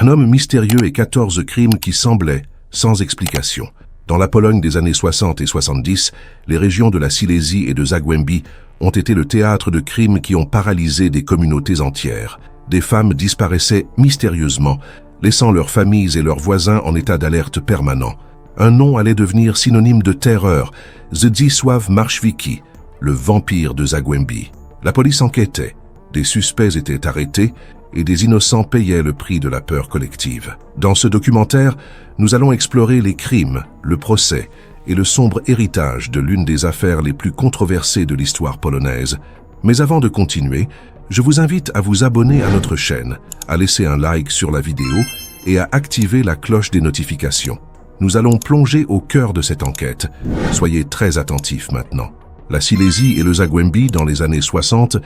Un homme mystérieux et 14 crimes qui semblaient sans explication. Dans la Pologne des années 60 et 70, les régions de la Silésie et de Zagłębie ont été le théâtre de crimes qui ont paralysé des communautés entières. Des femmes disparaissaient mystérieusement, laissant leurs familles et leurs voisins en état d'alerte permanent. Un nom allait devenir synonyme de terreur, Zdzisław Marszwicki, le vampire de Zagłębie. La police enquêtait, des suspects étaient arrêtés et des innocents payaient le prix de la peur collective. Dans ce documentaire, nous allons explorer les crimes, le procès et le sombre héritage de l'une des affaires les plus controversées de l'histoire polonaise. Mais avant de continuer, je vous invite à vous abonner à notre chaîne, à laisser un like sur la vidéo et à activer la cloche des notifications. Nous allons plonger au cœur de cette enquête. Soyez très attentifs maintenant. La Silésie et le Zagłębie, dans les années 60,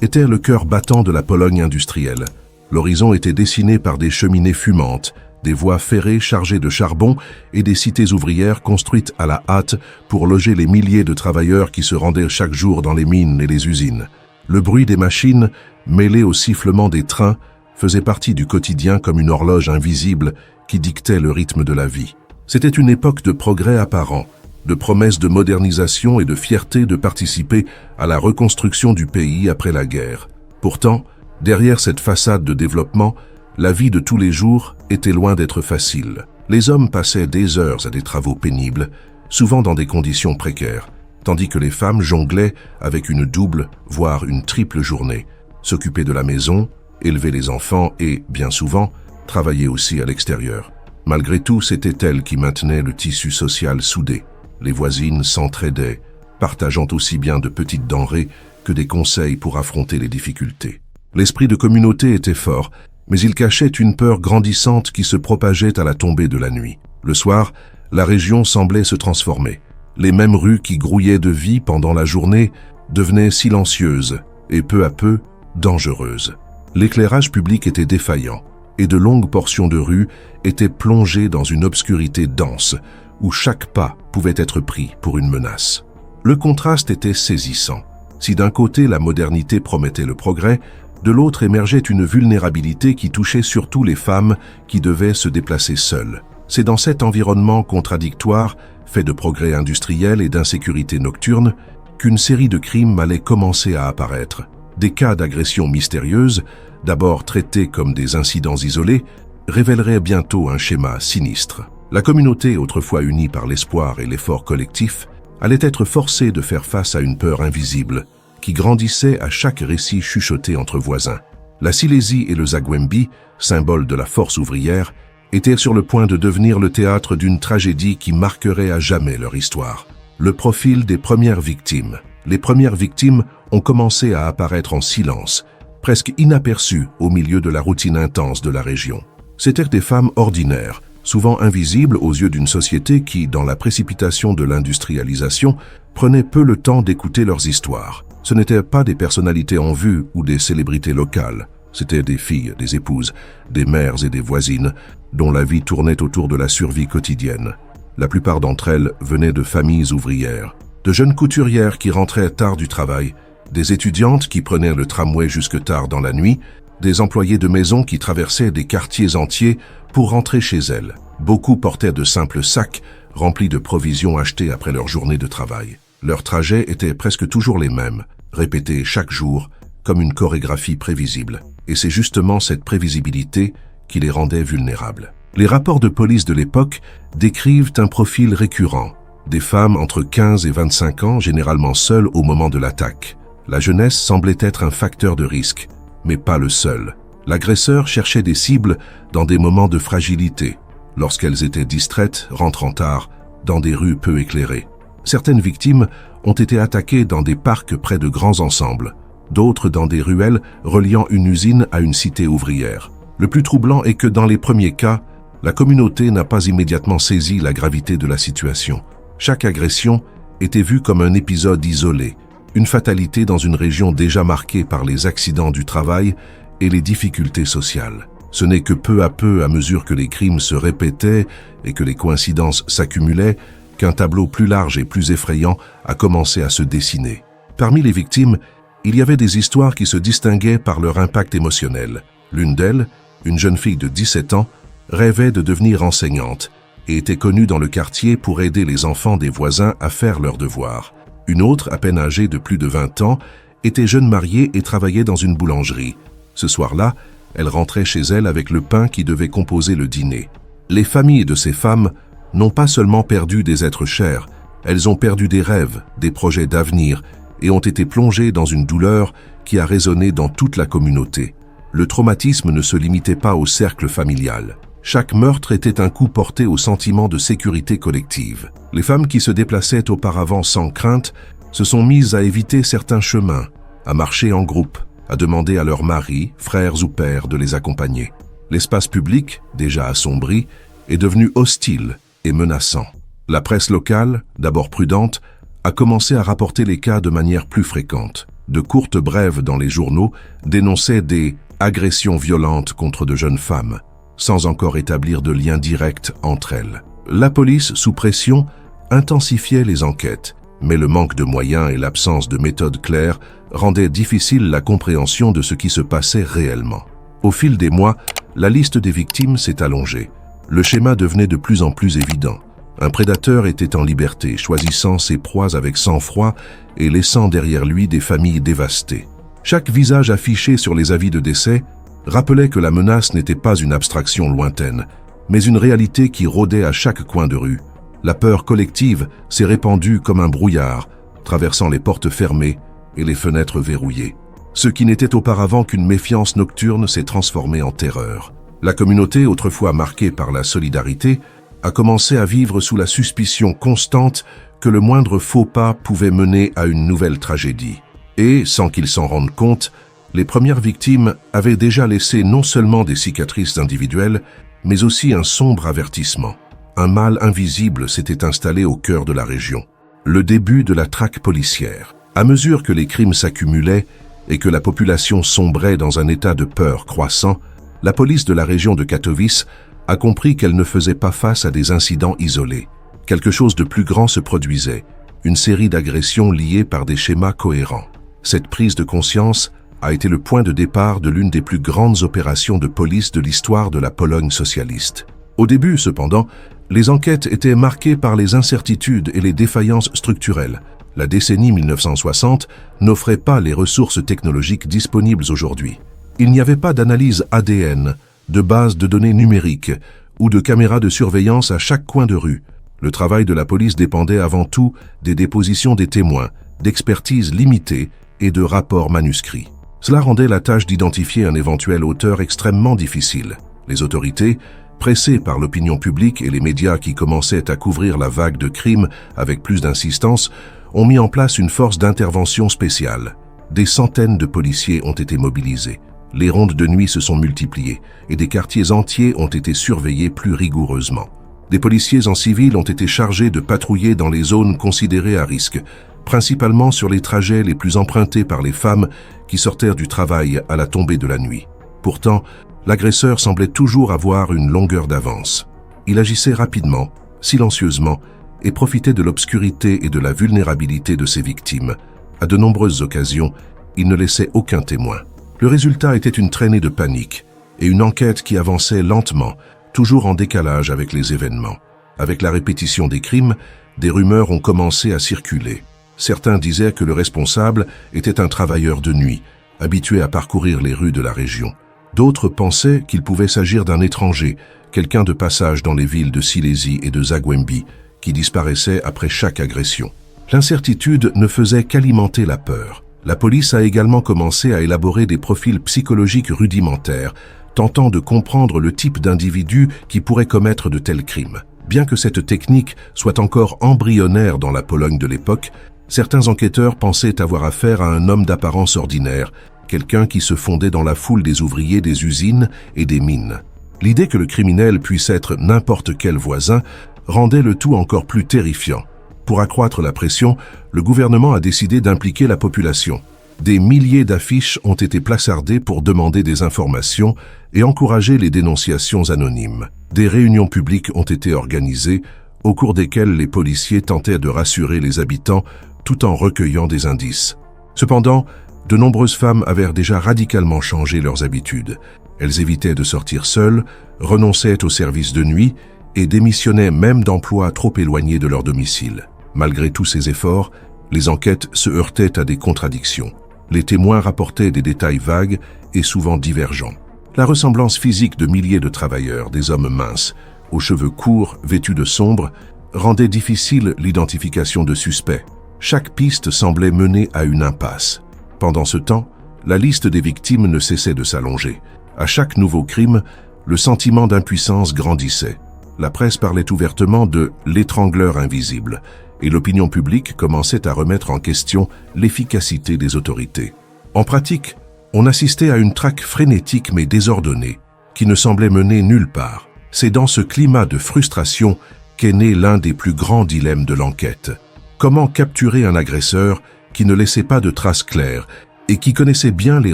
étaient le cœur battant de la Pologne industrielle. L'horizon était dessiné par des cheminées fumantes, des voies ferrées chargées de charbon et des cités ouvrières construites à la hâte pour loger les milliers de travailleurs qui se rendaient chaque jour dans les mines et les usines. Le bruit des machines, mêlé au sifflement des trains, faisait partie du quotidien comme une horloge invisible qui dictait le rythme de la vie. C'était une époque de progrès apparent, de promesses de modernisation et de fierté de participer à la reconstruction du pays après la guerre. Pourtant, derrière cette façade de développement, la vie de tous les jours était loin d'être facile. Les hommes passaient des heures à des travaux pénibles, souvent dans des conditions précaires, tandis que les femmes jonglaient avec une double, voire une triple journée, s'occuper de la maison, élever les enfants et, bien souvent, travailler aussi à l'extérieur. Malgré tout, c'était elles qui maintenaient le tissu social soudé. Les voisines s'entraidaient, partageant aussi bien de petites denrées que des conseils pour affronter les difficultés. L'esprit de communauté était fort, mais il cachait une peur grandissante qui se propageait à la tombée de la nuit. Le soir, la région semblait se transformer. Les mêmes rues qui grouillaient de vie pendant la journée devenaient silencieuses et peu à peu dangereuses. L'éclairage public était défaillant et de longues portions de rue étaient plongées dans une obscurité dense où chaque pas pouvait être pris pour une menace. Le contraste était saisissant. Si d'un côté la modernité promettait le progrès, de l'autre émergeait une vulnérabilité qui touchait surtout les femmes qui devaient se déplacer seules. C'est dans cet environnement contradictoire, fait de progrès industriels et d'insécurité nocturne, qu'une série de crimes allait commencer à apparaître. Des cas d'agressions mystérieuses, d'abord traités comme des incidents isolés, révéleraient bientôt un schéma sinistre. La communauté, autrefois unie par l'espoir et l'effort collectif, allait être forcée de faire face à une peur invisible, qui grandissait à chaque récit chuchoté entre voisins. La Silésie et le Zagłębie, symbole de la force ouvrière, étaient sur le point de devenir le théâtre d'une tragédie qui marquerait à jamais leur histoire. Le profil des premières victimes. Les premières victimes ont commencé à apparaître en silence, presque inaperçues au milieu de la routine intense de la région. C'étaient des femmes ordinaires, souvent invisibles aux yeux d'une société qui, dans la précipitation de l'industrialisation, prenait peu le temps d'écouter leurs histoires. Ce n'étaient pas des personnalités en vue ou des célébrités locales. C'étaient des filles, des épouses, des mères et des voisines, dont la vie tournait autour de la survie quotidienne. La plupart d'entre elles venaient de familles ouvrières, de jeunes couturières qui rentraient tard du travail, des étudiantes qui prenaient le tramway jusque tard dans la nuit, des employés de maison qui traversaient des quartiers entiers pour rentrer chez elles. Beaucoup portaient de simples sacs remplis de provisions achetées après leur journée de travail. Leurs trajets étaient presque toujours les mêmes, répétés chaque jour comme une chorégraphie prévisible. Et c'est justement cette prévisibilité qui les rendait vulnérables. Les rapports de police de l'époque décrivent un profil récurrent. Des femmes entre 15 et 25 ans, généralement seules au moment de l'attaque. La jeunesse semblait être un facteur de risque, mais pas le seul. L'agresseur cherchait des cibles dans des moments de fragilité, lorsqu'elles étaient distraites, rentrant tard, dans des rues peu éclairées. Certaines victimes ont été attaquées dans des parcs près de grands ensembles, d'autres dans des ruelles reliant une usine à une cité ouvrière. Le plus troublant est que dans les premiers cas, la communauté n'a pas immédiatement saisi la gravité de la situation. Chaque agression était vue comme un épisode isolé, une fatalité dans une région déjà marquée par les accidents du travail et les difficultés sociales. Ce n'est que peu à peu, à mesure que les crimes se répétaient et que les coïncidences s'accumulaient, qu'un tableau plus large et plus effrayant a commencé à se dessiner. Parmi les victimes, il y avait des histoires qui se distinguaient par leur impact émotionnel. L'une d'elles, une jeune fille de 17 ans, rêvait de devenir enseignante et était connue dans le quartier pour aider les enfants des voisins à faire leurs devoirs. Une autre, à peine âgée de plus de 20 ans, était jeune mariée et travaillait dans une boulangerie. Ce soir-là, elle rentrait chez elle avec le pain qui devait composer le dîner. Les familles de ces femmes n'ont pas seulement perdu des êtres chers, elles ont perdu des rêves, des projets d'avenir et ont été plongées dans une douleur qui a résonné dans toute la communauté. Le traumatisme ne se limitait pas au cercle familial. Chaque meurtre était un coup porté au sentiment de sécurité collective. Les femmes qui se déplaçaient auparavant sans crainte se sont mises à éviter certains chemins, à marcher en groupe, à demander à leurs maris, frères ou pères de les accompagner. L'espace public, déjà assombri, est devenu hostile et menaçant. La presse locale, d'abord prudente, a commencé à rapporter les cas de manière plus fréquente. De courtes brèves dans les journaux dénonçaient des agressions violentes contre de jeunes femmes, sans encore établir de lien direct entre elles. La police, sous pression, intensifiait les enquêtes, mais le manque de moyens et l'absence de méthodes claires rendaient difficile la compréhension de ce qui se passait réellement. Au fil des mois, la liste des victimes s'est allongée. Le schéma devenait de plus en plus évident. Un prédateur était en liberté, choisissant ses proies avec sang-froid et laissant derrière lui des familles dévastées. Chaque visage affiché sur les avis de décès rappelait que la menace n'était pas une abstraction lointaine, mais une réalité qui rôdait à chaque coin de rue. La peur collective s'est répandue comme un brouillard, traversant les portes fermées et les fenêtres verrouillées. Ce qui n'était auparavant qu'une méfiance nocturne s'est transformé en terreur. La communauté, autrefois marquée par la solidarité, a commencé à vivre sous la suspicion constante que le moindre faux pas pouvait mener à une nouvelle tragédie. Et, sans qu'ils s'en rendent compte, les premières victimes avaient déjà laissé non seulement des cicatrices individuelles, mais aussi un sombre avertissement. Un mal invisible s'était installé au cœur de la région. Le début de la traque policière. À mesure que les crimes s'accumulaient et que la population sombrait dans un état de peur croissant, la police de la région de Katowice a compris qu'elle ne faisait pas face à des incidents isolés. Quelque chose de plus grand se produisait, une série d'agressions liées par des schémas cohérents. Cette prise de conscience a été le point de départ de l'une des plus grandes opérations de police de l'histoire de la Pologne socialiste. Au début, cependant, les enquêtes étaient marquées par les incertitudes et les défaillances structurelles. La décennie 1960 n'offrait pas les ressources technologiques disponibles aujourd'hui. Il n'y avait pas d'analyse ADN, de base de données numériques ou de caméras de surveillance à chaque coin de rue. Le travail de la police dépendait avant tout des dépositions des témoins, d'expertises limitées et de rapports manuscrits. Cela rendait la tâche d'identifier un éventuel auteur extrêmement difficile. Les autorités, pressées par l'opinion publique et les médias qui commençaient à couvrir la vague de crimes avec plus d'insistance, ont mis en place une force d'intervention spéciale. Des centaines de policiers ont été mobilisés. Les rondes de nuit se sont multipliées et des quartiers entiers ont été surveillés plus rigoureusement. Des policiers en civil ont été chargés de patrouiller dans les zones considérées à risque, principalement sur les trajets les plus empruntés par les femmes qui sortèrent du travail à la tombée de la nuit. Pourtant, l'agresseur semblait toujours avoir une longueur d'avance. Il agissait rapidement, silencieusement, et profitait de l'obscurité et de la vulnérabilité de ses victimes. À de nombreuses occasions, il ne laissait aucun témoin. Le résultat était une traînée de panique et une enquête qui avançait lentement, toujours en décalage avec les événements. Avec la répétition des crimes, des rumeurs ont commencé à circuler. Certains disaient que le responsable était un travailleur de nuit, habitué à parcourir les rues de la région. D'autres pensaient qu'il pouvait s'agir d'un étranger, quelqu'un de passage dans les villes de Silésie et de Zagłębie, qui disparaissait après chaque agression. L'incertitude ne faisait qu'alimenter la peur. La police a également commencé à élaborer des profils psychologiques rudimentaires, tentant de comprendre le type d'individu qui pourrait commettre de tels crimes. Bien que cette technique soit encore embryonnaire dans la Pologne de l'époque, certains enquêteurs pensaient avoir affaire à un homme d'apparence ordinaire, quelqu'un qui se fondait dans la foule des ouvriers des usines et des mines. L'idée que le criminel puisse être n'importe quel voisin rendait le tout encore plus terrifiant. Pour accroître la pression, le gouvernement a décidé d'impliquer la population. Des milliers d'affiches ont été placardées pour demander des informations et encourager les dénonciations anonymes. Des réunions publiques ont été organisées, au cours desquelles les policiers tentaient de rassurer les habitants tout en recueillant des indices. Cependant, de nombreuses femmes avaient déjà radicalement changé leurs habitudes. Elles évitaient de sortir seules, renonçaient au service de nuit et démissionnaient même d'emplois trop éloignés de leur domicile. Malgré tous ces efforts, les enquêtes se heurtaient à des contradictions. Les témoins rapportaient des détails vagues et souvent divergents. La ressemblance physique de milliers de travailleurs, des hommes minces, aux cheveux courts, vêtus de sombre, rendait difficile l'identification de suspects. Chaque piste semblait mener à une impasse. Pendant ce temps, la liste des victimes ne cessait de s'allonger. À chaque nouveau crime, le sentiment d'impuissance grandissait. La presse parlait ouvertement de « l'étrangleur invisible » et l'opinion publique commençait à remettre en question l'efficacité des autorités. En pratique, on assistait à une traque frénétique mais désordonnée, qui ne semblait mener nulle part. C'est dans ce climat de frustration qu'est né l'un des plus grands dilemmes de l'enquête. Comment capturer un agresseur qui ne laissait pas de traces claires et qui connaissait bien les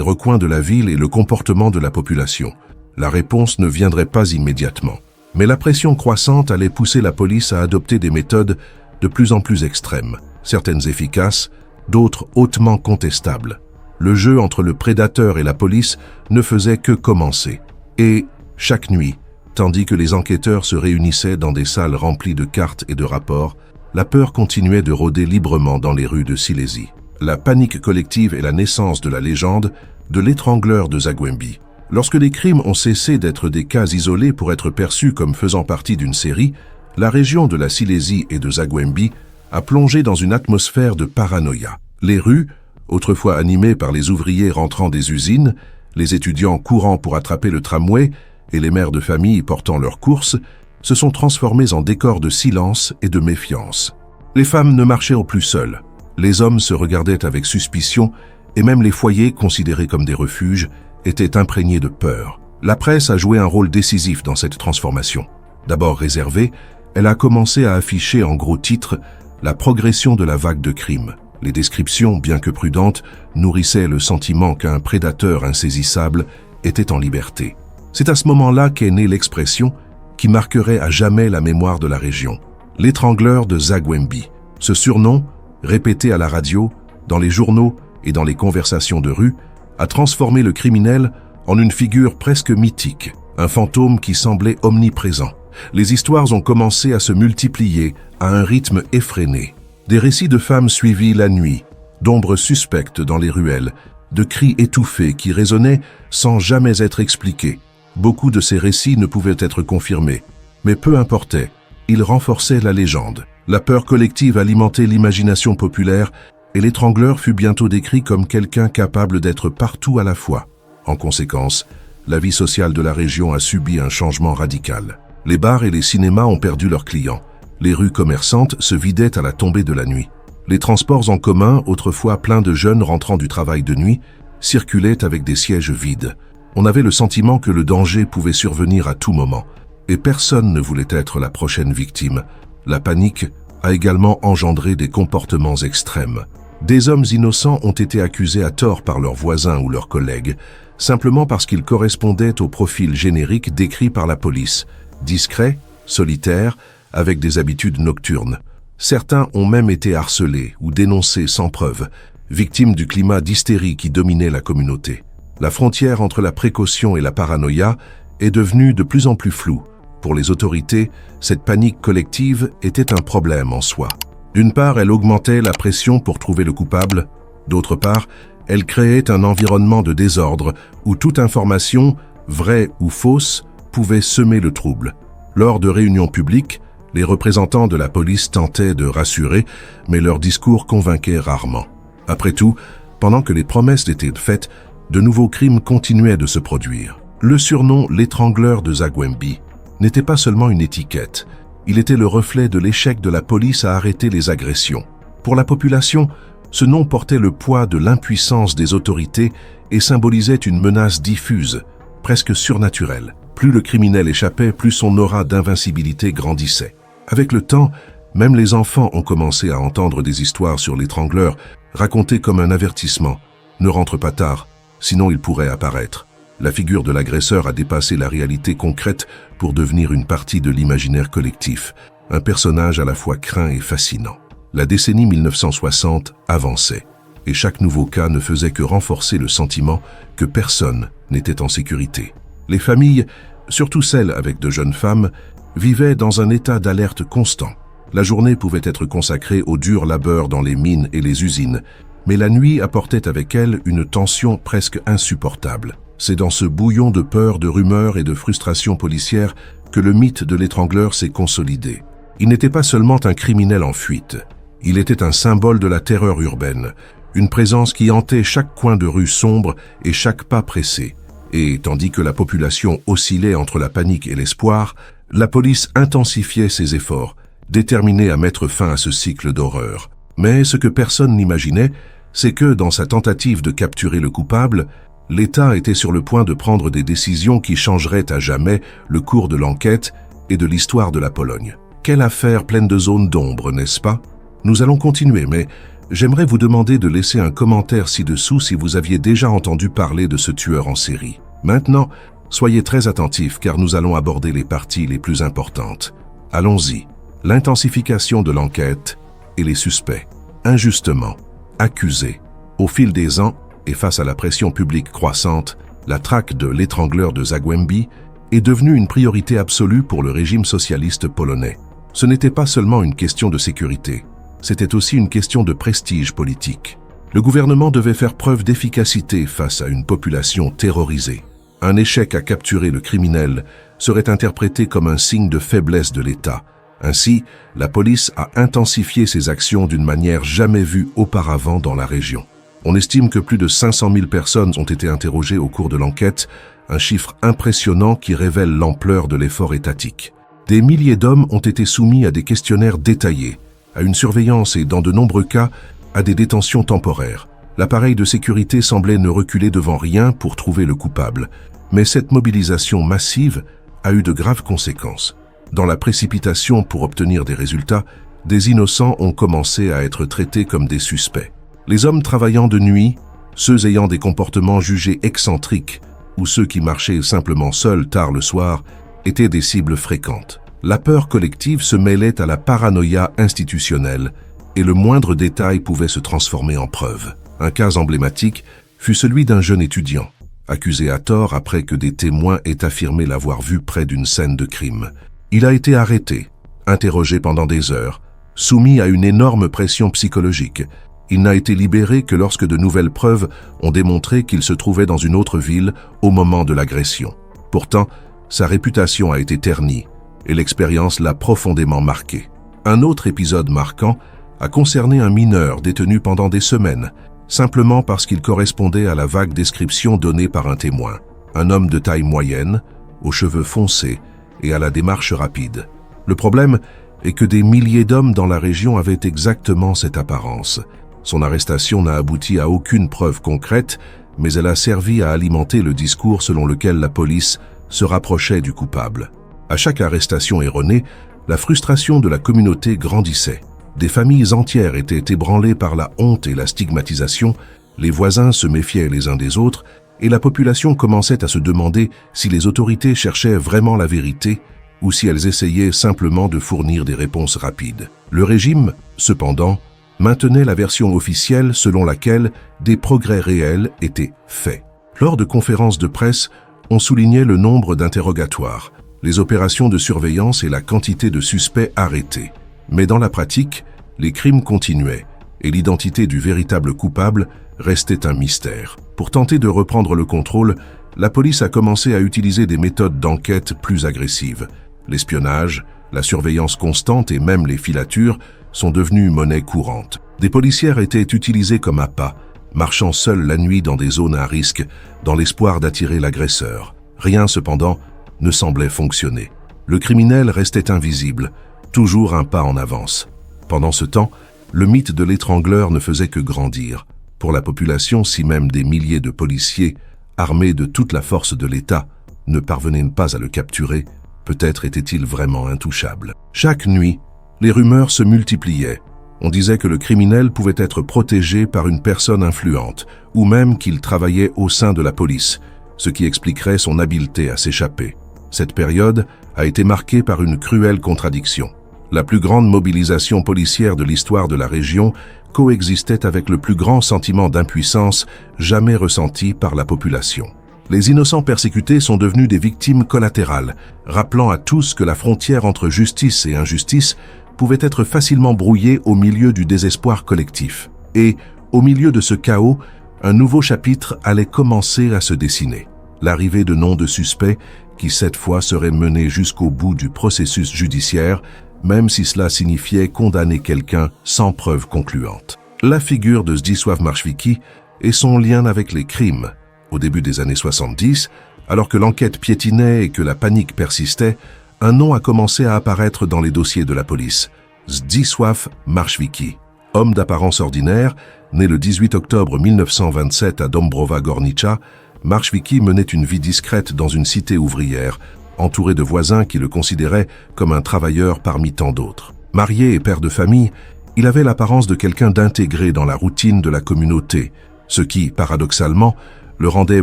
recoins de la ville et le comportement de la population? La réponse ne viendrait pas immédiatement. Mais la pression croissante allait pousser la police à adopter des méthodes de plus en plus extrêmes, certaines efficaces, d'autres hautement contestables. Le jeu entre le prédateur et la police ne faisait que commencer. Et, chaque nuit, tandis que les enquêteurs se réunissaient dans des salles remplies de cartes et de rapports, la peur continuait de rôder librement dans les rues de Silésie. La panique collective est la naissance de la légende de l'étrangleur de Zagwembi. Lorsque les crimes ont cessé d'être des cas isolés pour être perçus comme faisant partie d'une série, la région de la Silésie et de Zagwembi a plongé dans une atmosphère de paranoïa. Les rues, autrefois animées par les ouvriers rentrant des usines, les étudiants courant pour attraper le tramway et les mères de famille portant leurs courses, se sont transformées en décors de silence et de méfiance. Les femmes ne marchaient plus seules. Les hommes se regardaient avec suspicion et même les foyers, considérés comme des refuges, étaient imprégnés de peur. La presse a joué un rôle décisif dans cette transformation. D'abord réservée, elle a commencé à afficher en gros titres la progression de la vague de crimes. Les descriptions, bien que prudentes, nourrissaient le sentiment qu'un prédateur insaisissable était en liberté. C'est à ce moment-là qu'est née l'expression qui marquerait à jamais la mémoire de la région. L'étrangleur de Zagwembi. Ce surnom, répété à la radio, dans les journaux et dans les conversations de rue, a transformé le criminel en une figure presque mythique, un fantôme qui semblait omniprésent. Les histoires ont commencé à se multiplier à un rythme effréné. Des récits de femmes suivis la nuit, d'ombres suspectes dans les ruelles, de cris étouffés qui résonnaient sans jamais être expliqués. Beaucoup de ces récits ne pouvaient être confirmés, mais peu importait, ils renforçaient la légende. La peur collective alimentait l'imagination populaire et l'étrangleur fut bientôt décrit comme quelqu'un capable d'être partout à la fois. En conséquence, la vie sociale de la région a subi un changement radical. Les bars et les cinémas ont perdu leurs clients. Les rues commerçantes se vidaient à la tombée de la nuit. Les transports en commun, autrefois pleins de jeunes rentrant du travail de nuit, circulaient avec des sièges vides. On avait le sentiment que le danger pouvait survenir à tout moment, et personne ne voulait être la prochaine victime. La panique a également engendré des comportements extrêmes. Des hommes innocents ont été accusés à tort par leurs voisins ou leurs collègues, simplement parce qu'ils correspondaient au profil générique décrit par la police, discrets, solitaires, avec des habitudes nocturnes. Certains ont même été harcelés ou dénoncés sans preuve, victimes du climat d'hystérie qui dominait la communauté. La frontière entre la précaution et la paranoïa est devenue de plus en plus floue. Pour les autorités, cette panique collective était un problème en soi. D'une part, elle augmentait la pression pour trouver le coupable. D'autre part, elle créait un environnement de désordre où toute information, vraie ou fausse, pouvait semer le trouble. Lors de réunions publiques, les représentants de la police tentaient de rassurer, mais leurs discours convainquaient rarement. Après tout, pendant que les promesses étaient faites, de nouveaux crimes continuaient de se produire. Le surnom « l'étrangleur de Zagwembi » n'était pas seulement une étiquette, il était le reflet de l'échec de la police à arrêter les agressions. Pour la population, ce nom portait le poids de l'impuissance des autorités et symbolisait une menace diffuse, presque surnaturelle. Plus le criminel échappait, plus son aura d'invincibilité grandissait. Avec le temps, même les enfants ont commencé à entendre des histoires sur l'étrangleur, racontées comme un avertissement. Ne rentre pas tard, sinon il pourrait apparaître. La figure de l'agresseur a dépassé la réalité concrète pour devenir une partie de l'imaginaire collectif, un personnage à la fois craint et fascinant. La décennie 1960 avançait, et chaque nouveau cas ne faisait que renforcer le sentiment que personne n'était en sécurité. Les familles, surtout celles avec de jeunes femmes, vivaient dans un état d'alerte constant. La journée pouvait être consacrée au dur labeur dans les mines et les usines, mais la nuit apportait avec elle une tension presque insupportable. C'est dans ce bouillon de peur, de rumeurs et de frustration policière que le mythe de l'étrangleur s'est consolidé. Il n'était pas seulement un criminel en fuite, il était un symbole de la terreur urbaine, une présence qui hantait chaque coin de rue sombre et chaque pas pressé. Et tandis que la population oscillait entre la panique et l'espoir, la police intensifiait ses efforts, déterminée à mettre fin à ce cycle d'horreur. Mais ce que personne n'imaginait, c'est que, dans sa tentative de capturer le coupable, l'État était sur le point de prendre des décisions qui changeraient à jamais le cours de l'enquête et de l'histoire de la Pologne. Quelle affaire pleine de zones d'ombre, n'est-ce pas? Nous allons continuer, mais j'aimerais vous demander de laisser un commentaire ci-dessous si vous aviez déjà entendu parler de ce tueur en série. Maintenant, soyez très attentifs car nous allons aborder les parties les plus importantes. Allons-y. L'intensification de l'enquête et les suspects, injustement accusés. Au fil des ans, et face à la pression publique croissante, la traque de l'étrangleur de Zagłębie est devenue une priorité absolue pour le régime socialiste polonais. Ce n'était pas seulement une question de sécurité, c'était aussi une question de prestige politique. Le gouvernement devait faire preuve d'efficacité face à une population terrorisée. Un échec à capturer le criminel serait interprété comme un signe de faiblesse de l'État. Ainsi, la police a intensifié ses actions d'une manière jamais vue auparavant dans la région. On estime que plus de 500 000 personnes ont été interrogées au cours de l'enquête, un chiffre impressionnant qui révèle l'ampleur de l'effort étatique. Des milliers d'hommes ont été soumis à des questionnaires détaillés, à une surveillance et, dans de nombreux cas, à des détentions temporaires. L'appareil de sécurité semblait ne reculer devant rien pour trouver le coupable. Mais cette mobilisation massive a eu de graves conséquences. Dans la précipitation pour obtenir des résultats, des innocents ont commencé à être traités comme des suspects. Les hommes travaillant de nuit, ceux ayant des comportements jugés excentriques ou ceux qui marchaient simplement seuls tard le soir étaient des cibles fréquentes. La peur collective se mêlait à la paranoïa institutionnelle et le moindre détail pouvait se transformer en preuve. Un cas emblématique fut celui d'un jeune étudiant, accusé à tort après que des témoins aient affirmé l'avoir vu près d'une scène de crime. Il a été arrêté, interrogé pendant des heures, soumis à une énorme pression psychologique. Il n'a été libéré que lorsque de nouvelles preuves ont démontré qu'il se trouvait dans une autre ville au moment de l'agression. Pourtant, sa réputation a été ternie et l'expérience l'a profondément marqué. Un autre épisode marquant a concerné un mineur détenu pendant des semaines, simplement parce qu'il correspondait à la vague description donnée par un témoin. Un homme de taille moyenne, aux cheveux foncés et à la démarche rapide. Le problème est que des milliers d'hommes dans la région avaient exactement cette apparence. Son arrestation n'a abouti à aucune preuve concrète, mais elle a servi à alimenter le discours selon lequel la police se rapprochait du coupable. À chaque arrestation erronée, la frustration de la communauté grandissait. Des familles entières étaient ébranlées par la honte et la stigmatisation, les voisins se méfiaient les uns des autres, et la population commençait à se demander si les autorités cherchaient vraiment la vérité ou si elles essayaient simplement de fournir des réponses rapides. Le régime, cependant, maintenait la version officielle selon laquelle des progrès réels étaient faits. Lors de conférences de presse, on soulignait le nombre d'interrogatoires, les opérations de surveillance et la quantité de suspects arrêtés. Mais dans la pratique, les crimes continuaient et l'identité du véritable coupable restait un mystère. Pour tenter de reprendre le contrôle, la police a commencé à utiliser des méthodes d'enquête plus agressives. L'espionnage, la surveillance constante et même les filatures sont devenues monnaie courante. Des policières étaient utilisées comme appâts, marchant seuls la nuit dans des zones à risque, dans l'espoir d'attirer l'agresseur. Rien, cependant, ne semblait fonctionner. Le criminel restait invisible, toujours un pas en avance. Pendant ce temps, le mythe de l'étrangleur ne faisait que grandir. Pour la population, si même des milliers de policiers, armés de toute la force de l'État, ne parvenaient pas à le capturer, peut-être était-il vraiment intouchable. Chaque nuit, les rumeurs se multipliaient. On disait que le criminel pouvait être protégé par une personne influente, ou même qu'il travaillait au sein de la police, ce qui expliquerait son habileté à s'échapper. Cette période a été marquée par une cruelle contradiction. La plus grande mobilisation policière de l'histoire de la région coexistait avec le plus grand sentiment d'impuissance jamais ressenti par la population. Les innocents persécutés sont devenus des victimes collatérales, rappelant à tous que la frontière entre justice et injustice pouvait être facilement brouillée au milieu du désespoir collectif. Et, au milieu de ce chaos, un nouveau chapitre allait commencer à se dessiner. L'arrivée de noms de suspects qui, cette fois, seraient menés jusqu'au bout du processus judiciaire, même si cela signifiait condamner quelqu'un sans preuve concluante. La figure de Zdzisław Marszwicki et son lien avec les crimes. Au début des années 70, alors que l'enquête piétinait et que la panique persistait, un nom a commencé à apparaître dans les dossiers de la police. Zdzisław Marszwicki. Homme d'apparence ordinaire, né le 18 octobre 1927 à Dąbrowa Górnicza, Marszwicki menait une vie discrète dans une cité ouvrière, entouré de voisins qui le considéraient comme un travailleur parmi tant d'autres. Marié et père de famille, il avait l'apparence de quelqu'un d'intégré dans la routine de la communauté, ce qui, paradoxalement, le rendait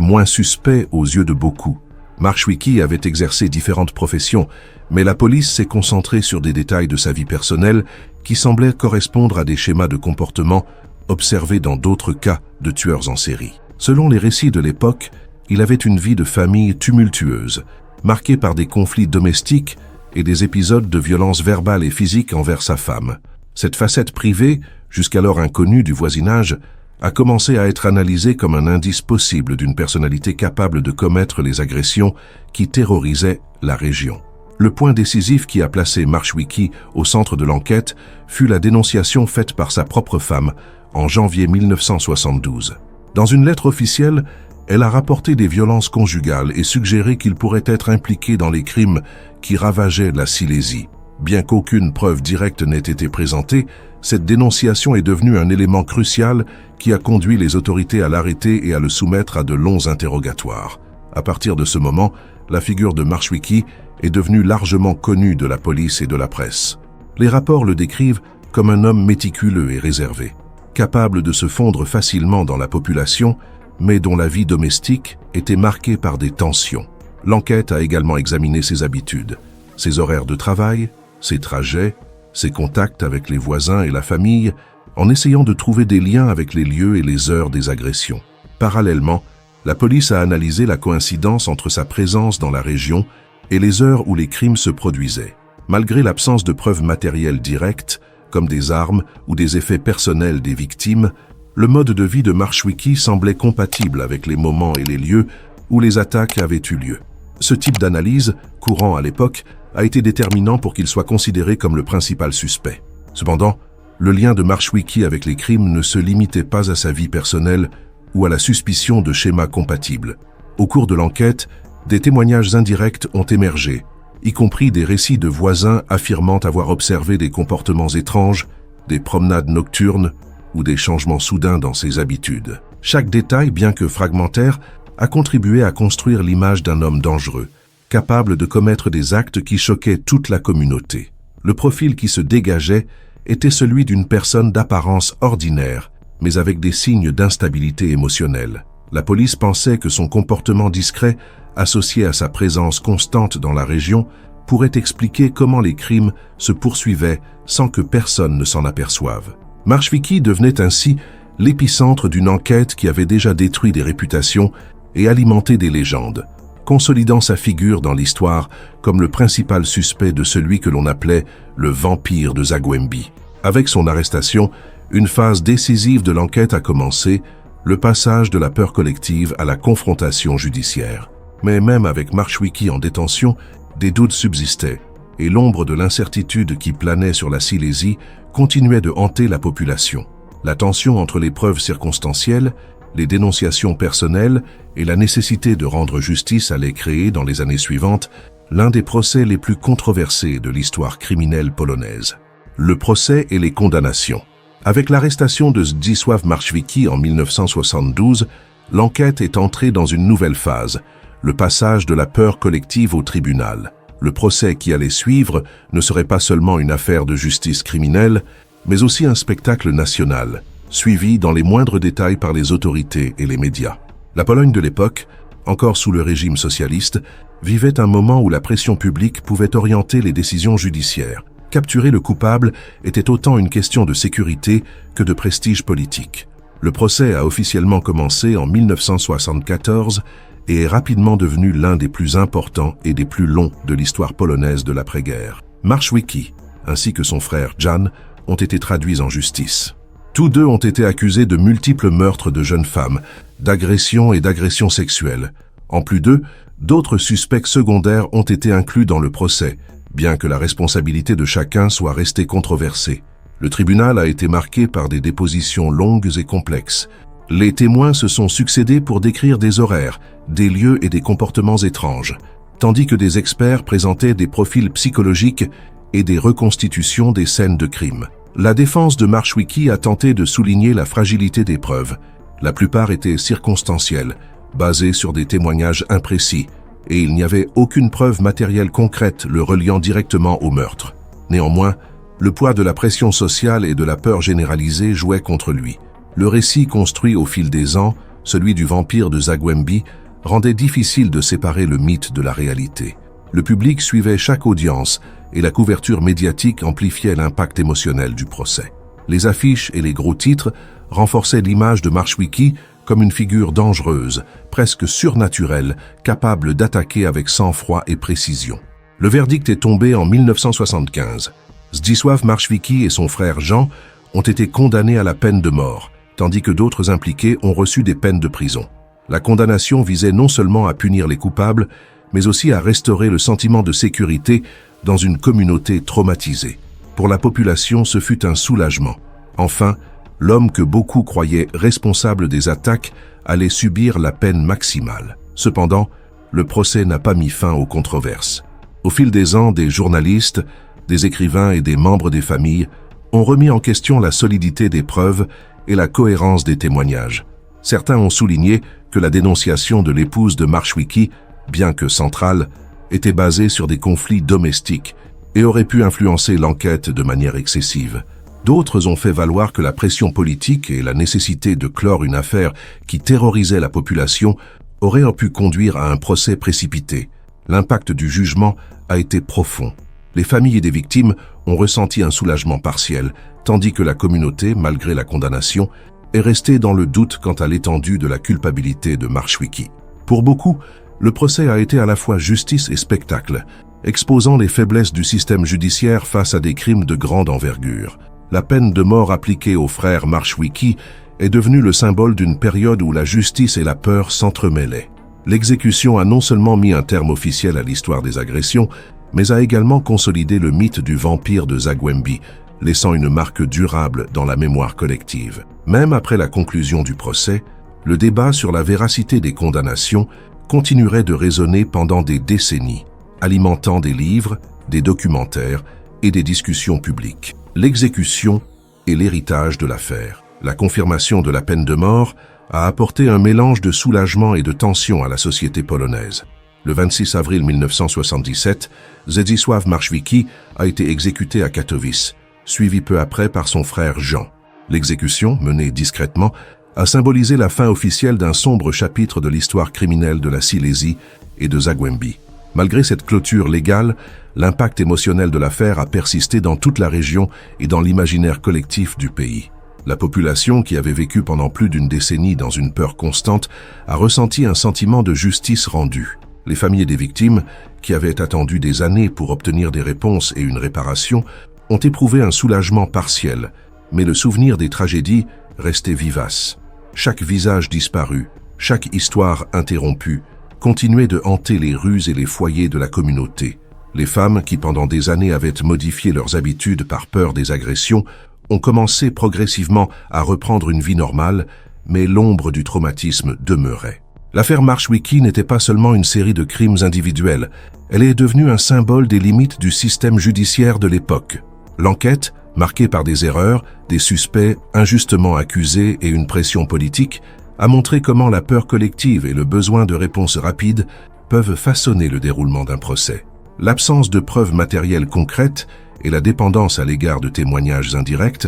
moins suspect aux yeux de beaucoup. Marszwicki avait exercé différentes professions, mais la police s'est concentrée sur des détails de sa vie personnelle qui semblaient correspondre à des schémas de comportement observés dans d'autres cas de tueurs en série. Selon les récits de l'époque, il avait une vie de famille tumultueuse, marquée par des conflits domestiques et des épisodes de violence verbale et physique envers sa femme. Cette facette privée, jusqu'alors inconnue du voisinage, a commencé à être analysée comme un indice possible d'une personnalité capable de commettre les agressions qui terrorisaient la région. Le point décisif qui a placé Marszwicki au centre de l'enquête fut la dénonciation faite par sa propre femme en janvier 1972. Dans une lettre officielle, elle a rapporté des violences conjugales et suggéré qu'il pourrait être impliqué dans les crimes qui ravageaient la Silésie. Bien qu'aucune preuve directe n'ait été présentée, cette dénonciation est devenue un élément crucial qui a conduit les autorités à l'arrêter et à le soumettre à de longs interrogatoires. À partir de ce moment, la figure de Marszwicki est devenue largement connue de la police et de la presse. Les rapports le décrivent comme un homme méticuleux et réservé, capable de se fondre facilement dans la population, mais dont la vie domestique était marquée par des tensions. L'enquête a également examiné ses habitudes, ses horaires de travail, ses trajets, ses contacts avec les voisins et la famille, en essayant de trouver des liens avec les lieux et les heures des agressions. Parallèlement, la police a analysé la coïncidence entre sa présence dans la région et les heures où les crimes se produisaient. Malgré l'absence de preuves matérielles directes, comme des armes ou des effets personnels des victimes, le mode de vie de Marszwicki semblait compatible avec les moments et les lieux où les attaques avaient eu lieu. Ce type d'analyse, courant à l'époque, a été déterminant pour qu'il soit considéré comme le principal suspect. Cependant, le lien de Marszwicki avec les crimes ne se limitait pas à sa vie personnelle ou à la suspicion de schémas compatibles. Au cours de l'enquête, des témoignages indirects ont émergé, y compris des récits de voisins affirmant avoir observé des comportements étranges, des promenades nocturnes ou des changements soudains dans ses habitudes. Chaque détail, bien que fragmentaire, a contribué à construire l'image d'un homme dangereux, capable de commettre des actes qui choquaient toute la communauté. Le profil qui se dégageait était celui d'une personne d'apparence ordinaire, mais avec des signes d'instabilité émotionnelle. La police pensait que son comportement discret, associé à sa présence constante dans la région, pourrait expliquer comment les crimes se poursuivaient sans que personne ne s'en aperçoive. Marszwicki devenait ainsi l'épicentre d'une enquête qui avait déjà détruit des réputations et alimenté des légendes, consolidant sa figure dans l'histoire comme le principal suspect de celui que l'on appelait le vampire de Zagłębie. Avec son arrestation, une phase décisive de l'enquête a commencé, le passage de la peur collective à la confrontation judiciaire. Mais même avec Marszwicki en détention, des doutes subsistaient, et l'ombre de l'incertitude qui planait sur la Silésie continuait de hanter la population. La tension entre les preuves circonstancielles, les dénonciations personnelles et la nécessité de rendre justice allait créer dans les années suivantes l'un des procès les plus controversés de l'histoire criminelle polonaise. Le procès et les condamnations. Avec l'arrestation de Zdzisław Marszwicki en 1972, l'enquête est entrée dans une nouvelle phase, le passage de la peur collective au tribunal. Le procès qui allait suivre ne serait pas seulement une affaire de justice criminelle, mais aussi un spectacle national, suivi dans les moindres détails par les autorités et les médias. La Pologne de l'époque, encore sous le régime socialiste, vivait un moment où la pression publique pouvait orienter les décisions judiciaires. Capturer le coupable était autant une question de sécurité que de prestige politique. Le procès a officiellement commencé en 1974 et est rapidement devenu l'un des plus importants et des plus longs de l'histoire polonaise de l'après-guerre. Marszwiecki, ainsi que son frère Jan, ont été traduits en justice. Tous deux ont été accusés de multiples meurtres de jeunes femmes, d'agressions et d'agressions sexuelles. En plus d'eux, d'autres suspects secondaires ont été inclus dans le procès, bien que la responsabilité de chacun soit restée controversée. Le tribunal a été marqué par des dépositions longues et complexes. Les témoins se sont succédés pour décrire des horaires, des lieux et des comportements étranges, tandis que des experts présentaient des profils psychologiques et des reconstitutions des scènes de crime. La défense de Marszwiecki a tenté de souligner la fragilité des preuves. La plupart étaient circonstancielles, basées sur des témoignages imprécis, et il n'y avait aucune preuve matérielle concrète le reliant directement au meurtre. Néanmoins, le poids de la pression sociale et de la peur généralisée jouait contre lui. Le récit construit au fil des ans, celui du vampire de Zagłębie, rendait difficile de séparer le mythe de la réalité. Le public suivait chaque audience et la couverture médiatique amplifiait l'impact émotionnel du procès. Les affiches et les gros titres renforçaient l'image de Marszwiecki comme une figure dangereuse, presque surnaturelle, capable d'attaquer avec sang-froid et précision. Le verdict est tombé en 1975. Zdzisław Marszwiecki et son frère Jean ont été condamnés à la peine de mort, tandis que d'autres impliqués ont reçu des peines de prison. La condamnation visait non seulement à punir les coupables, mais aussi à restaurer le sentiment de sécurité dans une communauté traumatisée. Pour la population, ce fut un soulagement. Enfin, l'homme que beaucoup croyaient responsable des attaques allait subir la peine maximale. Cependant, le procès n'a pas mis fin aux controverses. Au fil des ans, des journalistes, des écrivains et des membres des familles ont remis en question la solidité des preuves et la cohérence des témoignages. Certains ont souligné que la dénonciation de l'épouse de Marszwiecki, bien que centrale, était basée sur des conflits domestiques et aurait pu influencer l'enquête de manière excessive. D'autres ont fait valoir que la pression politique et la nécessité de clore une affaire qui terrorisait la population auraient pu conduire à un procès précipité. L'impact du jugement a été profond. Les familles des victimes ont ressenti un soulagement partiel, tandis que la communauté, malgré la condamnation, est restée dans le doute quant à l'étendue de la culpabilité de Marszwiecki. Pour beaucoup, le procès a été à la fois justice et spectacle, exposant les faiblesses du système judiciaire face à des crimes de grande envergure. La peine de mort appliquée aux frères Marszwiecki est devenue le symbole d'une période où la justice et la peur s'entremêlaient. L'exécution a non seulement mis un terme officiel à l'histoire des agressions, mais a également consolidé le mythe du vampire de Zagłębie, laissant une marque durable dans la mémoire collective. Même après la conclusion du procès, le débat sur la véracité des condamnations continuerait de résonner pendant des décennies, alimentant des livres, des documentaires et des discussions publiques. L'exécution est l'héritage de l'affaire. La confirmation de la peine de mort a apporté un mélange de soulagement et de tension à la société polonaise. Le 26 avril 1977, Zdzisław Marszwiecki a été exécuté à Katowice, suivi peu après par son frère Jean. L'exécution, menée discrètement, a symbolisé la fin officielle d'un sombre chapitre de l'histoire criminelle de la Silésie et de Zagłębie. Malgré cette clôture légale, l'impact émotionnel de l'affaire a persisté dans toute la région et dans l'imaginaire collectif du pays. La population, qui avait vécu pendant plus d'une décennie dans une peur constante, a ressenti un sentiment de justice rendue. Les familles des victimes, qui avaient attendu des années pour obtenir des réponses et une réparation, ont éprouvé un soulagement partiel, mais le souvenir des tragédies restait vivace. Chaque visage disparu, chaque histoire interrompue, continuait de hanter les rues et les foyers de la communauté. Les femmes, qui pendant des années avaient modifié leurs habitudes par peur des agressions, ont commencé progressivement à reprendre une vie normale, mais l'ombre du traumatisme demeurait. L'affaire Marszwiecki n'était pas seulement une série de crimes individuels, elle est devenue un symbole des limites du système judiciaire de l'époque. L'enquête, marquée par des erreurs, des suspects injustement accusés et une pression politique, a montré comment la peur collective et le besoin de réponses rapides peuvent façonner le déroulement d'un procès. L'absence de preuves matérielles concrètes et la dépendance à l'égard de témoignages indirects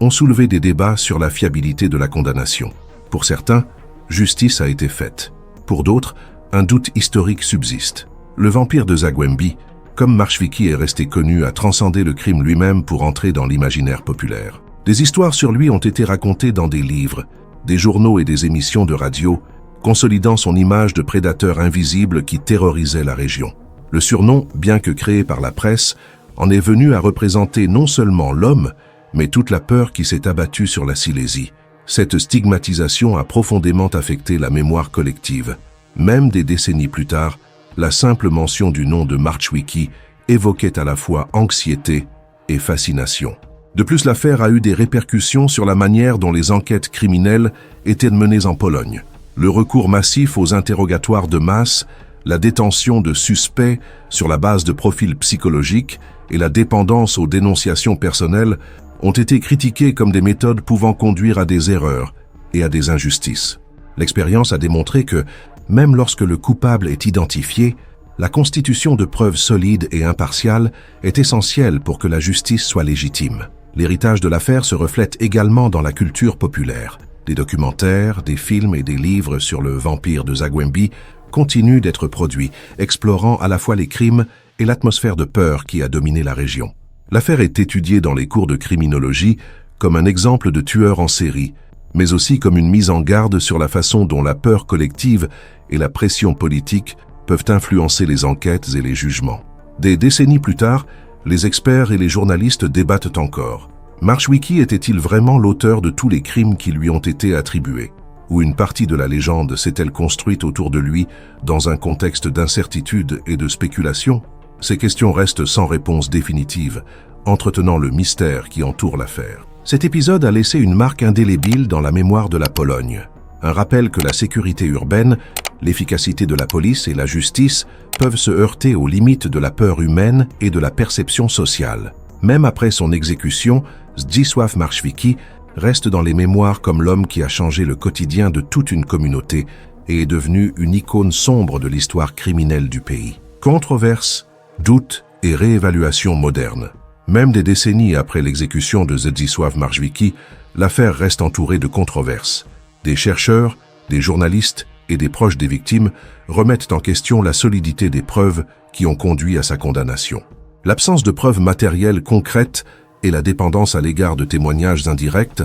ont soulevé des débats sur la fiabilité de la condamnation. Pour certains, justice a été faite. Pour d'autres, un doute historique subsiste. Le vampire de Zagłębie, comme Marszwiecki est resté connu, a transcendé le crime lui-même pour entrer dans l'imaginaire populaire. Des histoires sur lui ont été racontées dans des livres, des journaux et des émissions de radio, consolidant son image de prédateur invisible qui terrorisait la région. Le surnom, bien que créé par la presse, en est venu à représenter non seulement l'homme, mais toute la peur qui s'est abattue sur la Silésie. Cette stigmatisation a profondément affecté la mémoire collective. Même des décennies plus tard, la simple mention du nom de Marczewicki évoquait à la fois anxiété et fascination. De plus, l'affaire a eu des répercussions sur la manière dont les enquêtes criminelles étaient menées en Pologne. Le recours massif aux interrogatoires de masse, la détention de suspects sur la base de profils psychologiques et la dépendance aux dénonciations personnelles ont été critiqués comme des méthodes pouvant conduire à des erreurs et à des injustices. L'expérience a démontré que, même lorsque le coupable est identifié, la constitution de preuves solides et impartiales est essentielle pour que la justice soit légitime. L'héritage de l'affaire se reflète également dans la culture populaire. Des documentaires, des films et des livres sur le vampire de Zagłębie continuent d'être produits, explorant à la fois les crimes et l'atmosphère de peur qui a dominé la région. L'affaire est étudiée dans les cours de criminologie comme un exemple de tueur en série, mais aussi comme une mise en garde sur la façon dont la peur collective et la pression politique peuvent influencer les enquêtes et les jugements. Des décennies plus tard, les experts et les journalistes débattent encore. Marczewicki était-il vraiment l'auteur de tous les crimes qui lui ont été attribués? Ou une partie de la légende s'est-elle construite autour de lui dans un contexte d'incertitude et de spéculation? Ces questions restent sans réponse définitive, entretenant le mystère qui entoure l'affaire. Cet épisode a laissé une marque indélébile dans la mémoire de la Pologne. Un rappel que la sécurité urbaine, l'efficacité de la police et la justice peuvent se heurter aux limites de la peur humaine et de la perception sociale. Même après son exécution, Zdzisław Marczewicki reste dans les mémoires comme l'homme qui a changé le quotidien de toute une communauté et est devenu une icône sombre de l'histoire criminelle du pays. Controverses, doutes et réévaluations modernes. Même des décennies après l'exécution de Zdzisław Marczewicki, l'affaire reste entourée de controverses. Des chercheurs, des journalistes et des proches des victimes remettent en question la solidité des preuves qui ont conduit à sa condamnation. L'absence de preuves matérielles concrètes et la dépendance à l'égard de témoignages indirects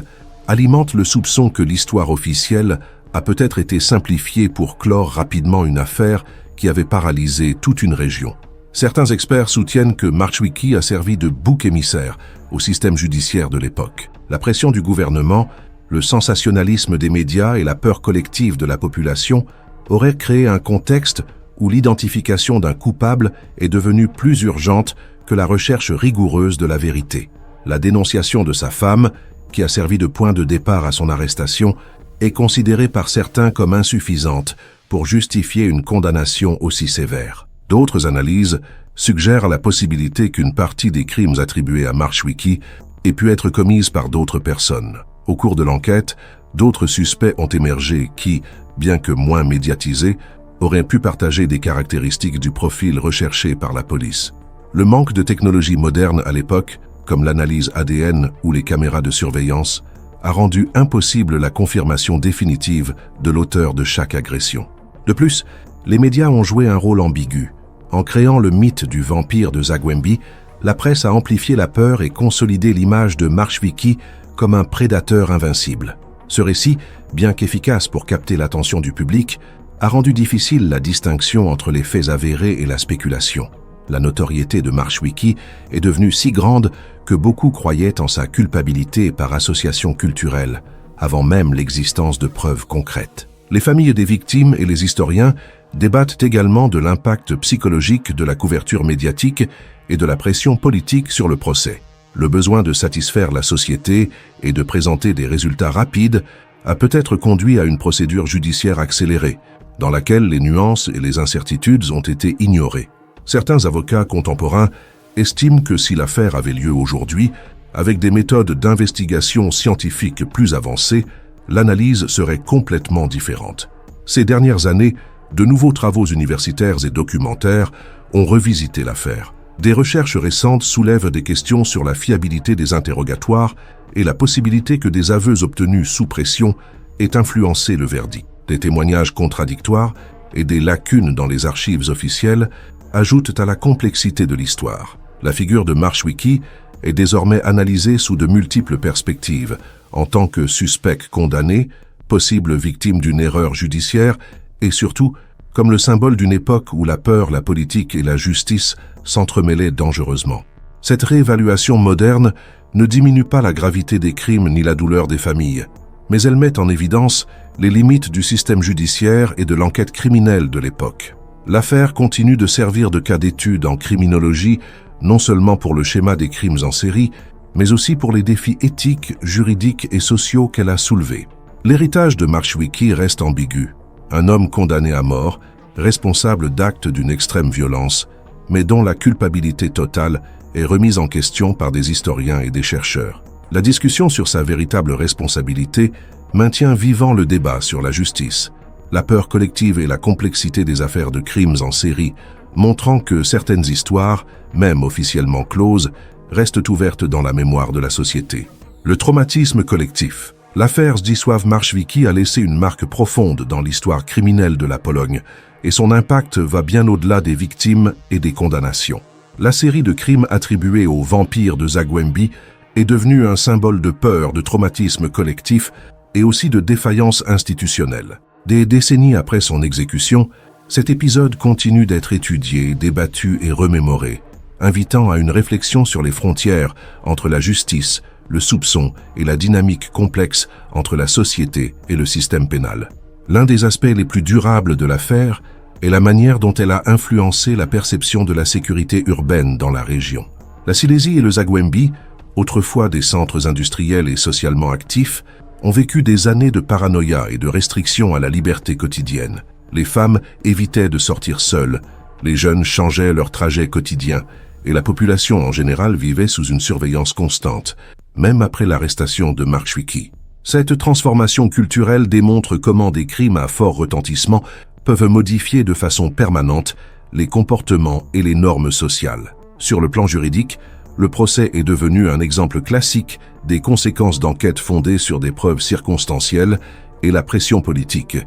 alimentent le soupçon que l'histoire officielle a peut-être été simplifiée pour clore rapidement une affaire qui avait paralysé toute une région. Certains experts soutiennent que Marczewicki a servi de bouc émissaire au système judiciaire de l'époque. La pression du gouvernement, le sensationnalisme des médias et la peur collective de la population auraient créé un contexte où l'identification d'un coupable est devenue plus urgente que la recherche rigoureuse de la vérité. La dénonciation de sa femme, qui a servi de point de départ à son arrestation, est considérée par certains comme insuffisante pour justifier une condamnation aussi sévère. D'autres analyses suggèrent la possibilité qu'une partie des crimes attribués à Marczewicki ait pu être commise par d'autres personnes. Au cours de l'enquête, d'autres suspects ont émergé qui, bien que moins médiatisés, auraient pu partager des caractéristiques du profil recherché par la police. Le manque de technologies modernes à l'époque, comme l'analyse ADN ou les caméras de surveillance, a rendu impossible la confirmation définitive de l'auteur de chaque agression. De plus, les médias ont joué un rôle ambigu. En créant le mythe du vampire de Zagłębie, la presse a amplifié la peur et consolidé l'image de Marczewicki comme un prédateur invincible. Ce récit, bien qu'efficace pour capter l'attention du public, a rendu difficile la distinction entre les faits avérés et la spéculation. La notoriété de Marczewicki est devenue si grande que beaucoup croyaient en sa culpabilité par association culturelle, avant même l'existence de preuves concrètes. Les familles des victimes et les historiens débattent également de l'impact psychologique de la couverture médiatique et de la pression politique sur le procès. Le besoin de satisfaire la société et de présenter des résultats rapides a peut-être conduit à une procédure judiciaire accélérée, dans laquelle les nuances et les incertitudes ont été ignorées. Certains avocats contemporains estiment que si l'affaire avait lieu aujourd'hui, avec des méthodes d'investigation scientifique plus avancées, l'analyse serait complètement différente. Ces dernières années, de nouveaux travaux universitaires et documentaires ont revisité l'affaire. Des recherches récentes soulèvent des questions sur la fiabilité des interrogatoires et la possibilité que des aveux obtenus sous pression aient influencé le verdict. Des témoignages contradictoires et des lacunes dans les archives officielles ajoutent à la complexité de l'histoire. La figure de Marczewicki est désormais analysée sous de multiples perspectives, en tant que suspect condamné, possible victime d'une erreur judiciaire et surtout comme le symbole d'une époque où la peur, la politique et la justice s'entremêlaient dangereusement. Cette réévaluation moderne ne diminue pas la gravité des crimes ni la douleur des familles, mais elle met en évidence les limites du système judiciaire et de l'enquête criminelle de l'époque. L'affaire continue de servir de cas d'étude en criminologie, non seulement pour le schéma des crimes en série, mais aussi pour les défis éthiques, juridiques et sociaux qu'elle a soulevés. L'héritage de Marchwiecki reste ambigu. Un homme condamné à mort, responsable d'actes d'une extrême violence, mais dont la culpabilité totale est remise en question par des historiens et des chercheurs. La discussion sur sa véritable responsabilité maintient vivant le débat sur la justice, la peur collective et la complexité des affaires de crimes en série, montrant que certaines histoires, même officiellement closes, restent ouvertes dans la mémoire de la société. Le traumatisme collectif. L'affaire Zdzisław Marchwiecki a laissé une marque profonde dans l'histoire criminelle de la Pologne, et son impact va bien au-delà des victimes et des condamnations. La série de crimes attribués au vampire de Zagłębie est devenue un symbole de peur, de traumatisme collectif et aussi de défaillance institutionnelle. Des décennies après son exécution, cet épisode continue d'être étudié, débattu et remémoré, invitant à une réflexion sur les frontières entre la justice, le soupçon et la dynamique complexe entre la société et le système pénal. L'un des aspects les plus durables de l'affaire est la manière dont elle a influencé la perception de la sécurité urbaine dans la région. La Silésie et le Zagłębie, autrefois des centres industriels et socialement actifs, ont vécu des années de paranoïa et de restrictions à la liberté quotidienne. Les femmes évitaient de sortir seules, les jeunes changeaient leur trajet quotidien et la population en général vivait sous une surveillance constante, même après l'arrestation de Marchwiecki. Cette transformation culturelle démontre comment des crimes à fort retentissement peuvent modifier de façon permanente les comportements et les normes sociales. Sur le plan juridique, le procès est devenu un exemple classique des conséquences d'enquêtes fondées sur des preuves circonstancielles et la pression politique.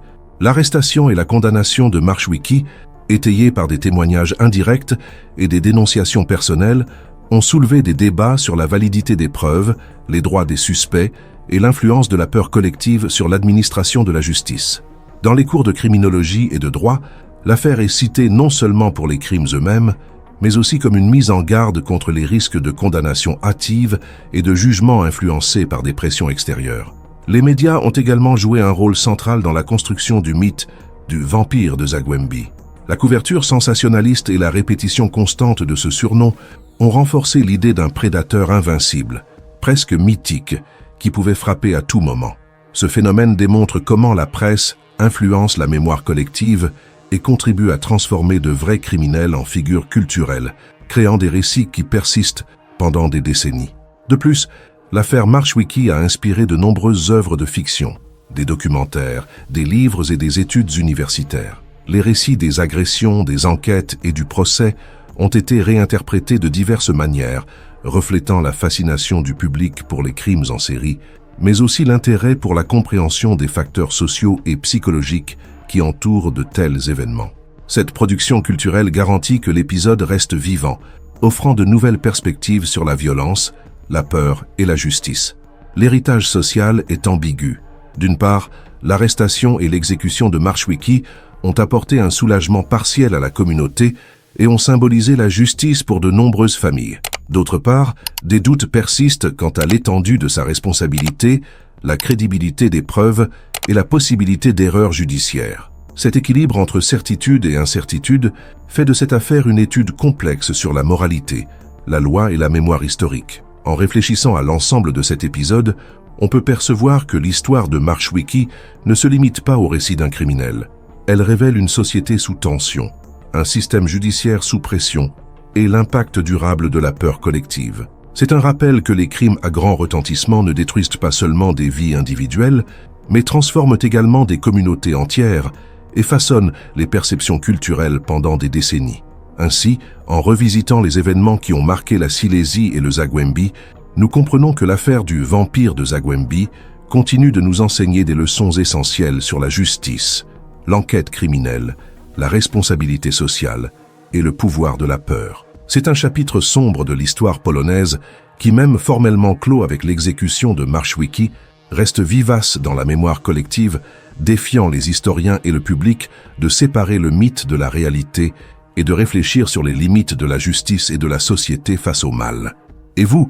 L'arrestation et la condamnation de Marchwiecki, étayées par des témoignages indirects et des dénonciations personnelles, ont soulevé des débats sur la validité des preuves, les droits des suspects et l'influence de la peur collective sur l'administration de la justice. Dans les cours de criminologie et de droit, l'affaire est citée non seulement pour les crimes eux-mêmes, mais aussi comme une mise en garde contre les risques de condamnation hâtive et de jugement influencés par des pressions extérieures. Les médias ont également joué un rôle central dans la construction du mythe du vampire de Zagłębie. La couverture sensationnaliste et la répétition constante de ce surnom ont renforcé l'idée d'un prédateur invincible, presque mythique, qui pouvait frapper à tout moment. Ce phénomène démontre comment la presse influence la mémoire collective et contribue à transformer de vrais criminels en figures culturelles, créant des récits qui persistent pendant des décennies. De plus, l'affaire Marchwiecki a inspiré de nombreuses œuvres de fiction, des documentaires, des livres et des études universitaires. Les récits des agressions, des enquêtes et du procès ont été réinterprétés de diverses manières, reflétant la fascination du public pour les crimes en série, mais aussi l'intérêt pour la compréhension des facteurs sociaux et psychologiques qui entourent de tels événements. Cette production culturelle garantit que l'épisode reste vivant, offrant de nouvelles perspectives sur la violence, la peur et la justice. L'héritage social est ambigu. D'une part, l'arrestation et l'exécution de Marchwiecki ont apporté un soulagement partiel à la communauté et ont symbolisé la justice pour de nombreuses familles. D'autre part, des doutes persistent quant à l'étendue de sa responsabilité, la crédibilité des preuves et la possibilité d'erreurs judiciaires. Cet équilibre entre certitude et incertitude fait de cette affaire une étude complexe sur la moralité, la loi et la mémoire historique. En réfléchissant à l'ensemble de cet épisode, on peut percevoir que l'histoire de Marchwiecki ne se limite pas au récit d'un criminel. Elle révèle une société sous tension, un système judiciaire sous pression et l'impact durable de la peur collective. C'est un rappel que les crimes à grand retentissement ne détruisent pas seulement des vies individuelles, mais transforment également des communautés entières et façonnent les perceptions culturelles pendant des décennies. Ainsi, en revisitant les événements qui ont marqué la Silésie et le Zagłębie, nous comprenons que l'affaire du vampire de Zagłębie continue de nous enseigner des leçons essentielles sur la justice, l'enquête criminelle, la responsabilité sociale et le pouvoir de la peur. C'est un chapitre sombre de l'histoire polonaise qui, même formellement clos avec l'exécution de Marchwiecki, reste vivace dans la mémoire collective, défiant les historiens et le public de séparer le mythe de la réalité et de réfléchir sur les limites de la justice et de la société face au mal. Et vous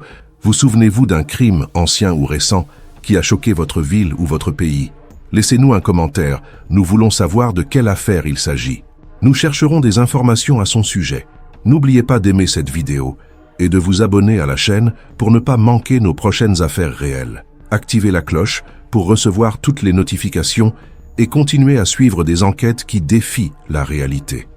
souvenez-vous d'un crime, ancien ou récent, qui a choqué votre ville ou votre pays? Laissez-nous un commentaire, nous voulons savoir de quelle affaire il s'agit. Nous chercherons des informations à son sujet. N'oubliez pas d'aimer cette vidéo et de vous abonner à la chaîne pour ne pas manquer nos prochaines affaires réelles. Activez la cloche pour recevoir toutes les notifications et continuez à suivre des enquêtes qui défient la réalité.